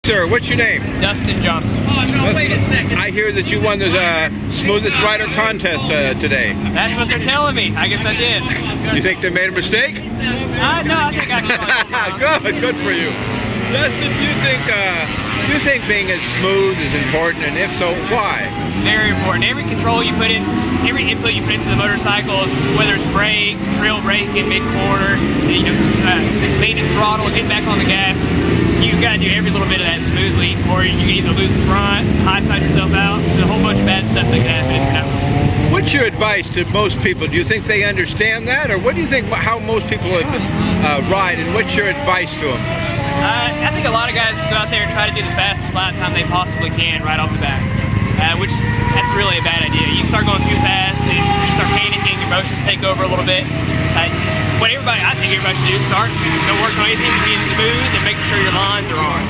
Sir, what's your name? Dustin Johnson. Oh, no, wait a second. I hear that you won the Smoothest Rider contest today. That's what they're telling me. I guess I did. You think they made a mistake? No, I think I can. Good for you. Dustin, do you think being as smooth is important, and if so, why? Very important. Every control you put in, every input you put into the motorcycle, whether it's brakes, trail braking, mid-corner, maintenance throttle, getting back on the gas, you've got to do every little bit of that smoothly, or you can either lose the front, high side yourself out. There's a whole bunch of bad stuff that can happen if you're not real smooth. What's your advice to most people? Do you think they understand that, or what do you think how most people ride, and what's your advice to them? I think a lot of guys just go out there and try to do the fastest lap time they possibly can right off the bat, which that's really a bad idea. You start going too fast, and you start panicking, your emotions take over a little bit. I think everybody should do is don't work on anything but being smooth and making sure your lines are on.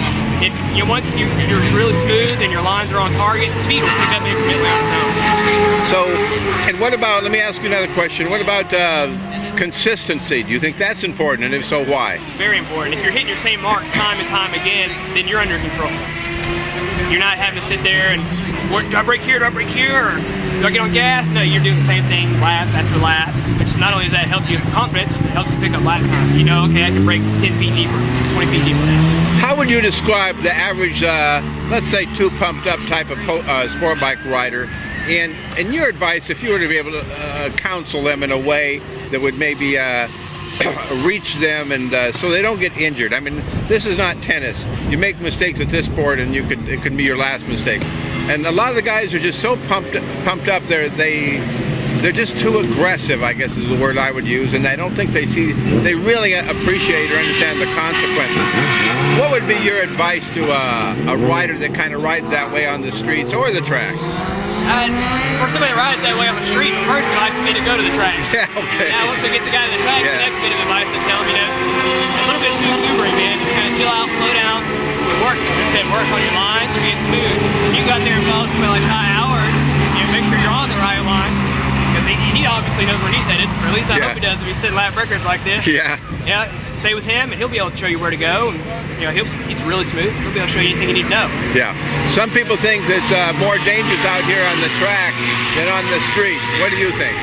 If once you're really smooth and your lines are on target, speed will pick up incrementally on its own. So, and what about, let me ask you another question, what about consistency? Do you think that's important, and if so, why? Very important. If you're hitting your same marks time and time again, then you're under control. You're not having to sit there and, do I brake here, or do I get on gas? No, you're doing the same thing lap after lap, which not only does that help you with confidence, it helps you pick up lap time. You know, okay, I can brake 10 feet deeper, 20 feet deeper now. How would you describe the average, let's say, too pumped up type of sport bike rider? And your advice, if you were to be able to counsel them in a way that would maybe reach them and so they don't get injured. I mean, this is not tennis. You make mistakes at this sport, and it could be your last mistake. And a lot of the guys are just so pumped up there. They're just too aggressive, I guess is the word I would use, and I don't think they really appreciate or understand the consequences. What would be your advice to a rider that kind of rides that way on the streets or the track? For somebody that rides that way on the street, first advice would be to go to the track. Yeah, okay. Now, once we get the guy to the track, the next bit of advice I'd tell him, a little bit too exuberant, man. Just kind of chill out, slow down, work. I said work on your lines and get smooth. You go out there and follow somebody like Ty Howard, make sure you're on the right line. Because he obviously knows where he's headed, or at least I hope he does if he's setting lap records like this. Yeah. Yeah, stay with him and he'll be able to show you where to go. And, he's really smooth. He'll be able to show you anything you need to know. Yeah. Some people think it's more dangerous out here on the track than on the street. What do you think?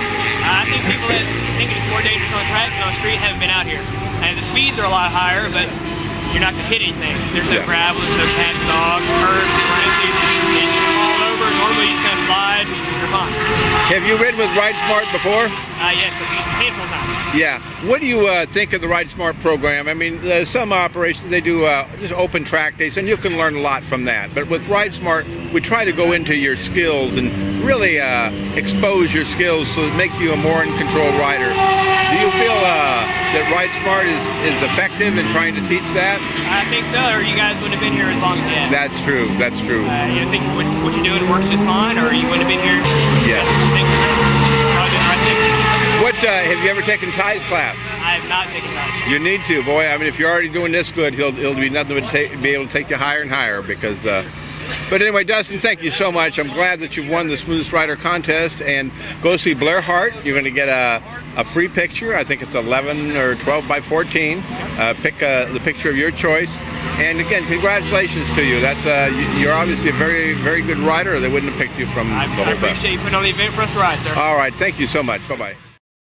I think people that think it's more dangerous on the track than on the street haven't been out here. And the speeds are a lot higher, but you're not going to hit anything. There's no gravel, there's no cats, dogs, curves you run into. You can fall over. Normally you just kind of slide and you're fine. Have you ridden with Ride Smart before? Yes, a handful of times. Yeah. What do you think of the Ride Smart program? I mean, some operations, they do just open track days, and you can learn a lot from that. But with Ride Smart, we try to go into your skills and really expose your skills so it makes you a more in-control rider. Do you feel that Ride Smart is effective in trying to teach that? I think so, or you guys wouldn't have been here as long as you have. That's true, that's true. You think what you're doing works just fine, or you wouldn't have been here? Yeah. Probably doing the right thing. What, have you ever taken Ty's class? I have not taken Ty's class. You need to, boy. I mean, if you're already doing this good, he'll be nothing but be able to take you higher and higher because... But anyway, Dustin, thank you so much. I'm glad that you won the Smoothest Rider contest, and go see Blair Hart. You're going to get a free picture. I think it's 11 or 12 by 14. Pick the picture of your choice. And again, congratulations to you. That's you're obviously a very, very good rider, or they wouldn't have picked you from the whole I appreciate you putting on the event for us to ride, sir. All right, thank you so much. Bye-bye.